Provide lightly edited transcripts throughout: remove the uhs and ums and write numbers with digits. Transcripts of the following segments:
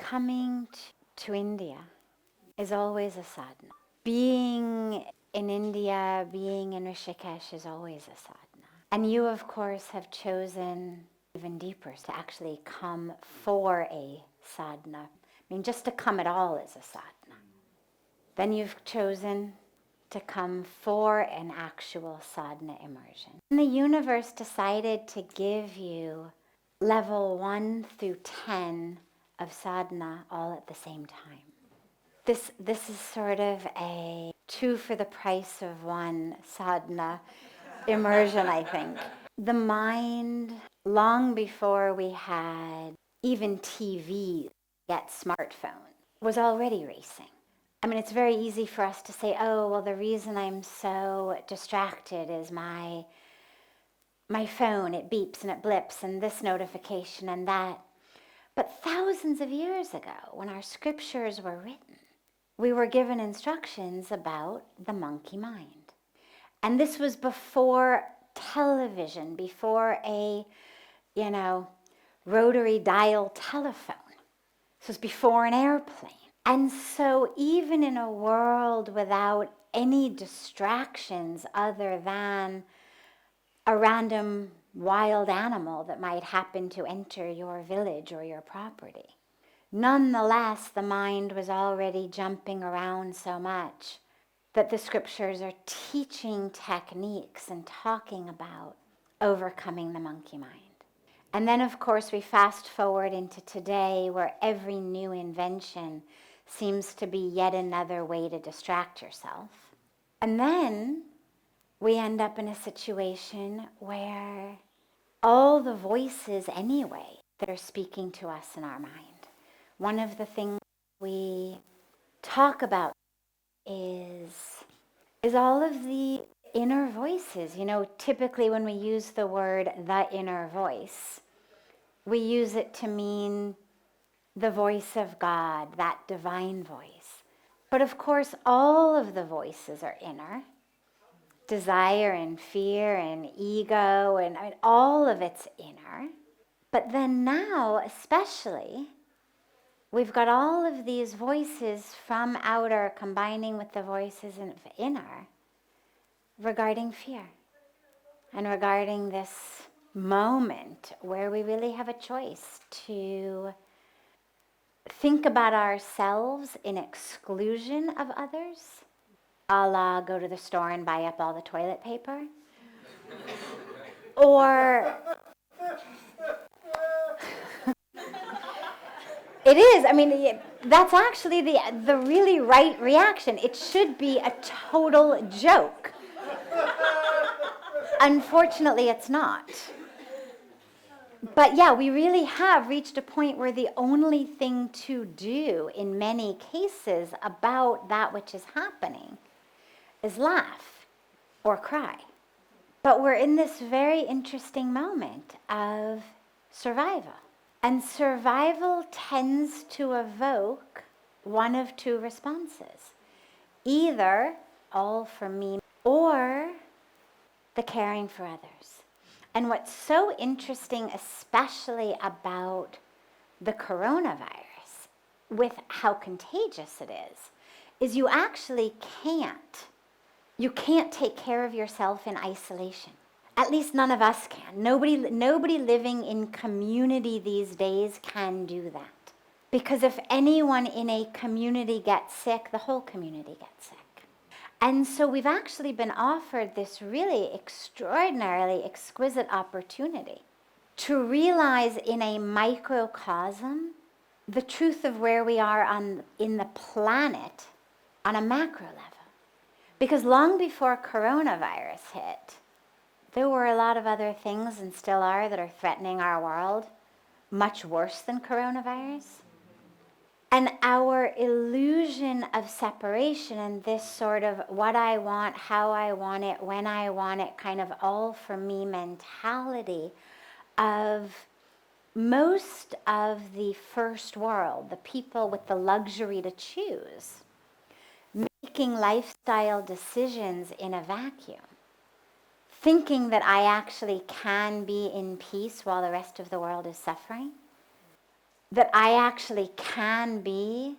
coming to India is always a sadhana. Being in India, being in Rishikesh is always a sadhana. And you, of course, have chosen even deeper to actually come for a sadhana. I mean, just to come at all is a sadhana. Then you've chosen to come for an actual sadhana immersion. And the universe decided to give you level 1 through 10 of sadhana all at the same time. This is sort of a 2 for the price of 1 sadhana immersion, I think. The mind, long before we had even TV, yet smartphone, was already racing. I mean, it's very easy for us to say, oh, well, the reason I'm so distracted is my phone, it beeps and it blips and this notification and that. But thousands of years ago, when our scriptures were written, we were given instructions about the monkey mind. And this was before television, before a, rotary dial telephone. This was before an airplane. And so even in a world without any distractions other than a random wild animal that might happen to enter your village or your property, nonetheless, the mind was already jumping around so much that the scriptures are teaching techniques and talking about overcoming the monkey mind. And then, of course, we fast forward into today where every new invention seems to be yet another way to distract yourself. And then we end up in a situation where all the voices anyway that are speaking to us in our mind. One of the things we talk about is all of the inner voices. Typically when we use the word the inner voice, we use it to mean the voice of God, that divine voice. But of course, all of the voices are inner. Desire and fear and ego and all of it's inner. But then now, especially, we've got all of these voices from outer combining with the voices of inner regarding fear and regarding this moment where we really have a choice to think about ourselves in exclusion of others, a la go to the store and buy up all the toilet paper, or it is, that's actually the really right reaction. It should be a total joke. Unfortunately, it's not. But yeah, we really have reached a point where the only thing to do in many cases about that which is happening is laugh or cry. But we're in this very interesting moment of survival. And survival tends to evoke one of 2 responses. Either all for me or the caring for others. And what's so interesting, especially about the coronavirus, with how contagious it is you actually can't. You can't take care of yourself in isolation. At least none of us can. Nobody living in community these days can do that. Because if anyone in a community gets sick, the whole community gets sick. And so we've actually been offered this really extraordinarily exquisite opportunity to realize in a microcosm the truth of where we are in the planet on a macro level. Because long before coronavirus hit, there were a lot of other things, and still are, that are threatening our world, much worse than coronavirus. And our illusion of separation and this sort of what I want, how I want it, when I want it, kind of all for me mentality of most of the first world, the people with the luxury to choose, making lifestyle decisions in a vacuum, thinking that I actually can be in peace while the rest of the world is suffering. that I actually can be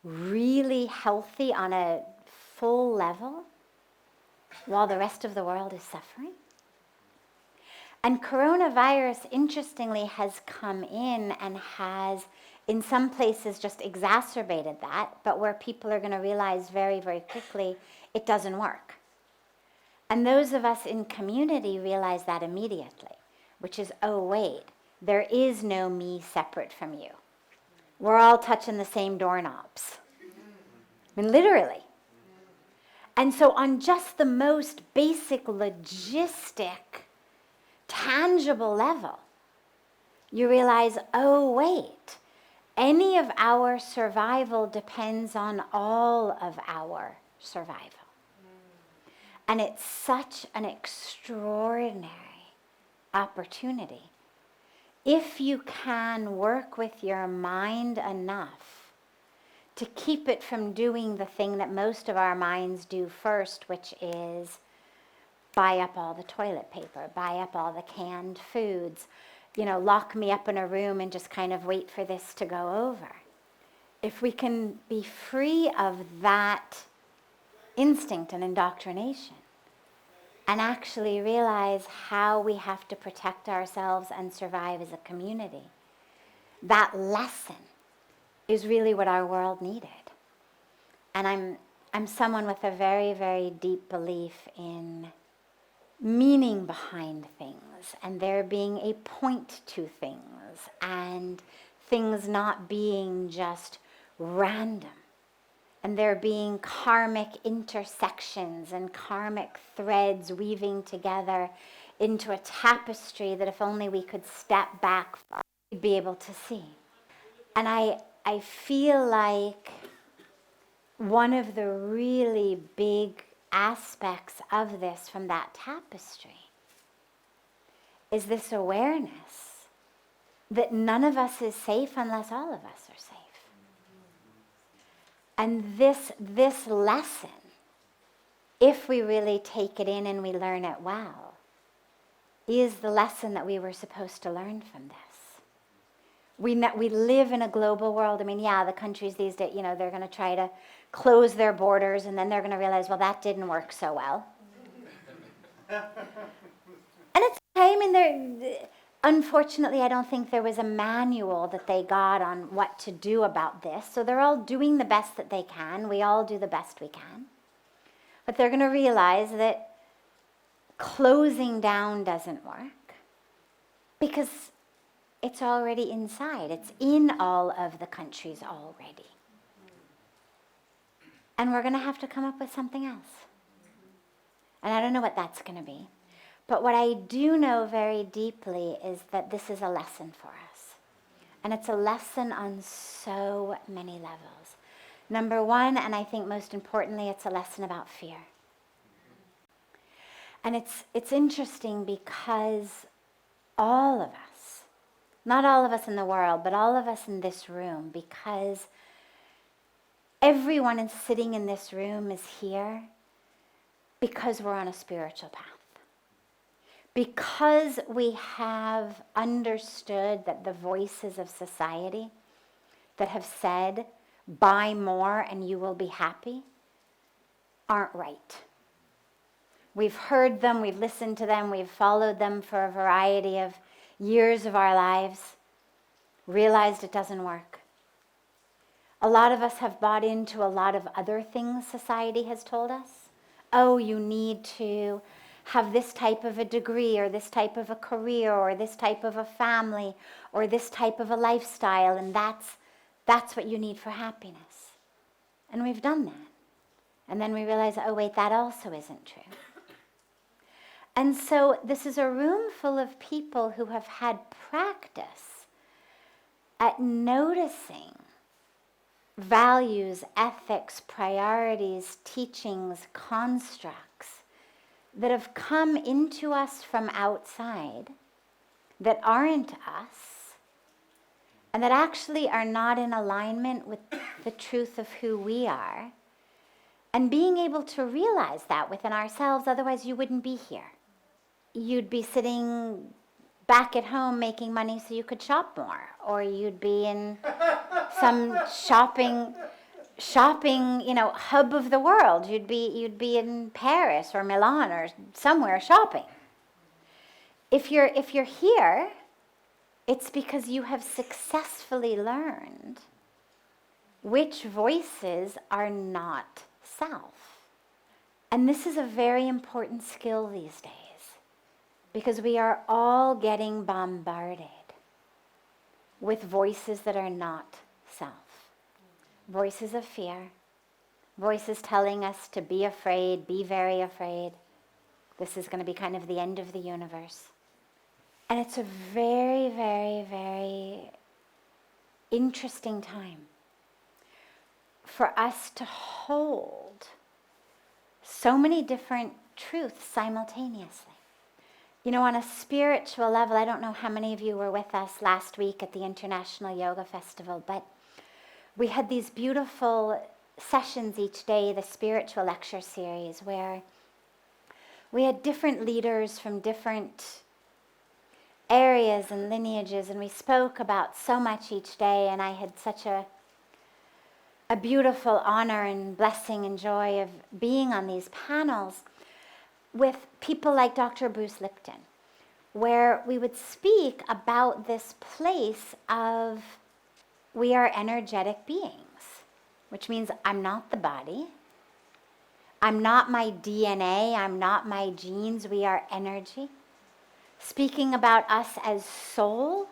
really healthy on a full level while the rest of the world is suffering? And coronavirus, interestingly, has come in and has, in some places, just exacerbated that, but where people are going to realize very, very quickly it doesn't work. And those of us in community realize that immediately, which is, oh, wait, there is no me separate from you. We're all touching the same doorknobs. I mean, literally. And so on just the most basic logistic, tangible level, you realize, oh, wait, any of our survival depends on all of our survival. And it's such an extraordinary opportunity. If you can work with your mind enough to keep it from doing the thing that most of our minds do first, which is buy up all the toilet paper, buy up all the canned foods, lock me up in a room and just kind of wait for this to go over. If we can be free of that instinct and indoctrination and actually realize how we have to protect ourselves and survive as a community, that lesson is really what our world needed. And I'm someone with a very, very deep belief in meaning behind things, and there being a point to things, and things not being just random, and there being karmic intersections and karmic threads weaving together into a tapestry that if only we could step back, we'd be able to see. And I feel like one of the really big aspects of this from that tapestry is this awareness that none of us is safe unless all of us are safe. And this lesson, if we really take it in and we learn it well, is the lesson that we were supposed to learn from this. We live in a global world. I mean, yeah, the countries these days, they're going to try to close their borders, and then they're going to realize, well, that didn't work so well. And it's okay. I mean, unfortunately, I don't think there was a manual that they got on what to do about this. So they're all doing the best that they can. We all do the best we can. But they're going to realize that closing down doesn't work because it's already inside. It's in all of the countries already. And we're going to have to come up with something else. And I don't know what that's going to be. But what I do know very deeply is that this is a lesson for us. And it's a lesson on so many levels. Number one, and I think most importantly, it's a lesson about fear. And it's interesting because all of us, not all of us in the world, but all of us in this room, because everyone sitting in this room is here because we're on a spiritual path. Because we have understood that the voices of society that have said, buy more and you will be happy, aren't right. We've heard them, we've listened to them, we've followed them for a variety of years of our lives, realized it doesn't work. A lot of us have bought into a lot of other things society has told us. Oh, you need to have this type of a degree, or this type of a career, or this type of a family, or this type of a lifestyle, and that's what you need for happiness. And we've done that. And then we realize, oh wait, that also isn't true. And so this is a room full of people who have had practice at noticing values, ethics, priorities, teachings, constructs that have come into us from outside that aren't us and that actually are not in alignment with the truth of who we are, and being able to realize that within ourselves, otherwise you wouldn't be here. You'd be sitting back at home making money so you could shop more, or you'd be in some shopping, hub of the world. You'd be in Paris or Milan or somewhere shopping. If you're here, it's because you have successfully learned which voices are not self. And this is a very important skill these days, because we are all getting bombarded with voices that are not self. Voices of fear, voices telling us to be afraid, be very afraid. This is going to be kind of the end of the universe. And it's a very, very, very interesting time for us to hold so many different truths simultaneously. On a spiritual level, I don't know how many of you were with us last week at the International Yoga Festival, but we had these beautiful sessions each day, the spiritual lecture series, where we had different leaders from different areas and lineages, and we spoke about so much each day, and I had such a beautiful honor and blessing and joy of being on these panels with people like Dr. Bruce Lipton, where we would speak about this place of we are energetic beings, which means I'm not the body, I'm not my DNA, I'm not my genes, we are energy. Speaking about us as soul.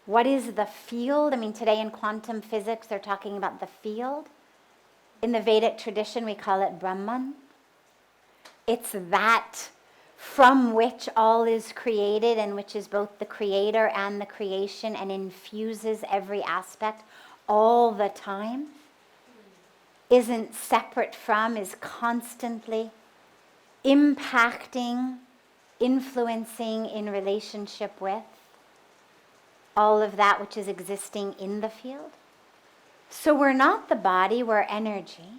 What is the field? Today in quantum physics, they're talking about the field. In the Vedic tradition, we call it Brahman. It's that from which all is created, and which is both the creator and the creation, and infuses every aspect all the time. Isn't separate from, is constantly impacting, influencing in relationship with all of that which is existing in the field. So we're not the body, we're energy,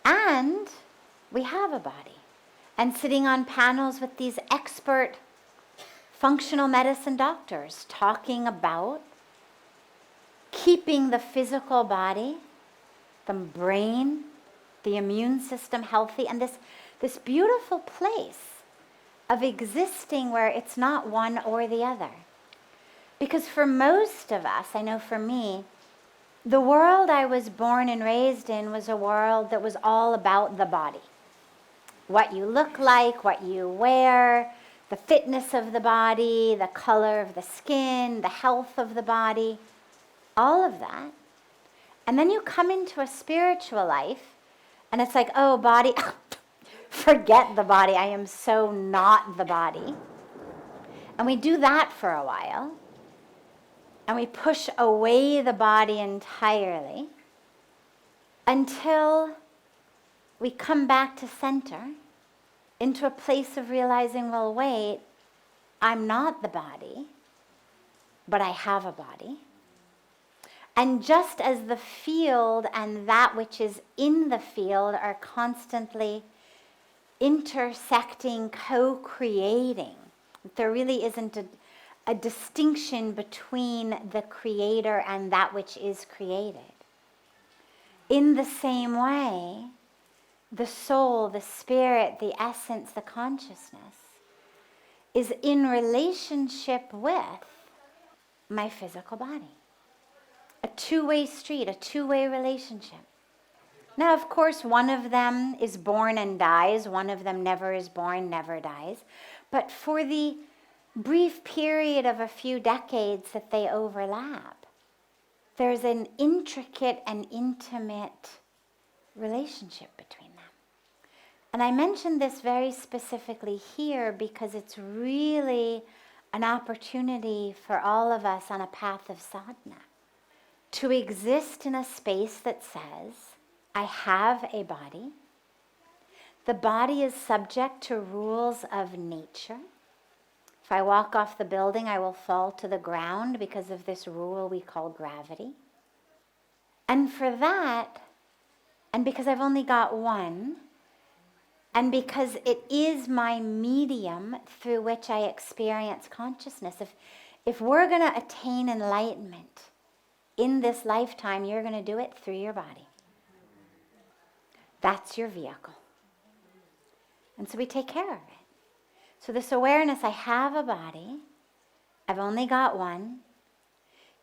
and we have a body. And sitting on panels with these expert functional medicine doctors talking about keeping the physical body, the brain, the immune system healthy, and this beautiful place of existing where it's not one or the other. Because for most of us, I know for me, the world I was born and raised in was a world that was all about the body. What you look like, what you wear, the fitness of the body, the color of the skin, the health of the body, all of that. And then you come into a spiritual life, and it's like, oh, body, forget the body. I am so not the body. And we do that for a while. And we push away the body entirely until we come back to center, into a place of realizing, well, wait, I'm not the body, but I have a body. And just as the field and that which is in the field are constantly intersecting, co-creating, there really isn't a distinction between the creator and that which is created. In the same way, the soul, the spirit, the essence, the consciousness is in relationship with my physical body. A two-way street, a two-way relationship. Now, of course, one of them is born and dies. One of them never is born, never dies. But for the brief period of a few decades that they overlap, there's an intricate and intimate relationship between them. And I mention this very specifically here because it's really an opportunity for all of us on a path of sadhana to exist in a space that says, I have a body. The body is subject to rules of nature. If I walk off the building, I will fall to the ground because of this rule we call gravity. And for that, and because I've only got one, And because it is my medium through which I experience consciousness. If we're going to attain enlightenment in this lifetime, you're going to do it through your body. That's your vehicle. And so we take care of it. So this awareness, I have a body. I've only got one.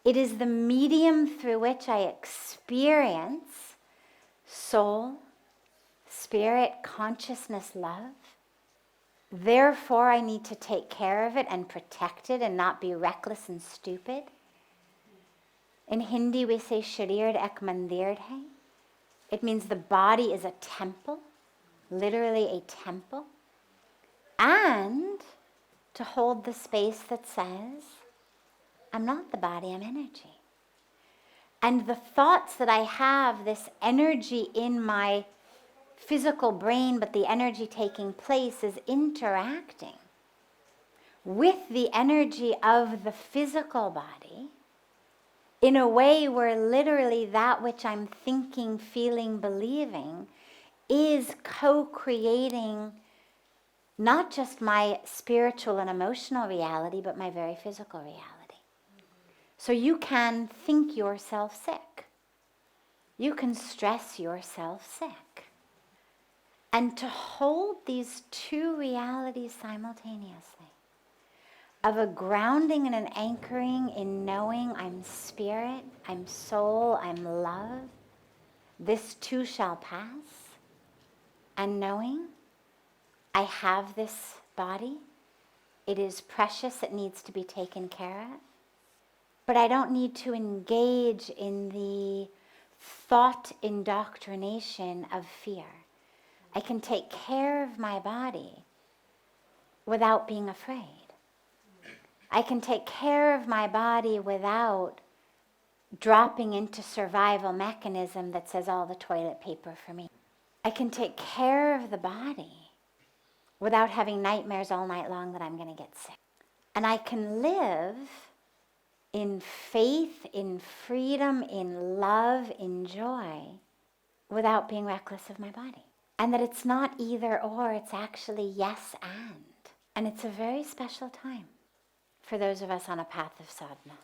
It is the medium through which I experience soul, spirit, consciousness, love. Therefore, I need to take care of it and protect it and not be reckless and stupid. In Hindi, we say, sharir ek mandir hai. It means the body is a temple, literally a temple. And to hold the space that says, I'm not the body, I'm energy. And the thoughts that I have, this energy in my physical brain, but the energy taking place is interacting with the energy of the physical body in a way where literally that which I'm thinking, feeling, believing is co-creating not just my spiritual and emotional reality, but my very physical reality. So you can think yourself sick. You can stress yourself sick. And to hold these two realities simultaneously, of a grounding and an anchoring in knowing I'm spirit, I'm soul, I'm love, this too shall pass, and knowing I have this body, it is precious, it needs to be taken care of, but I don't need to engage in the thought indoctrination of fear. I can take care of my body without being afraid. I can take care of my body without dropping into survival mechanism that says all the toilet paper for me. I can take care of the body without having nightmares all night long that I'm going to get sick. And I can live in faith, in freedom, in love, in joy, without being reckless of my body. And that it's not either or, it's actually yes and. And it's a very special time for those of us on a path of sadhana.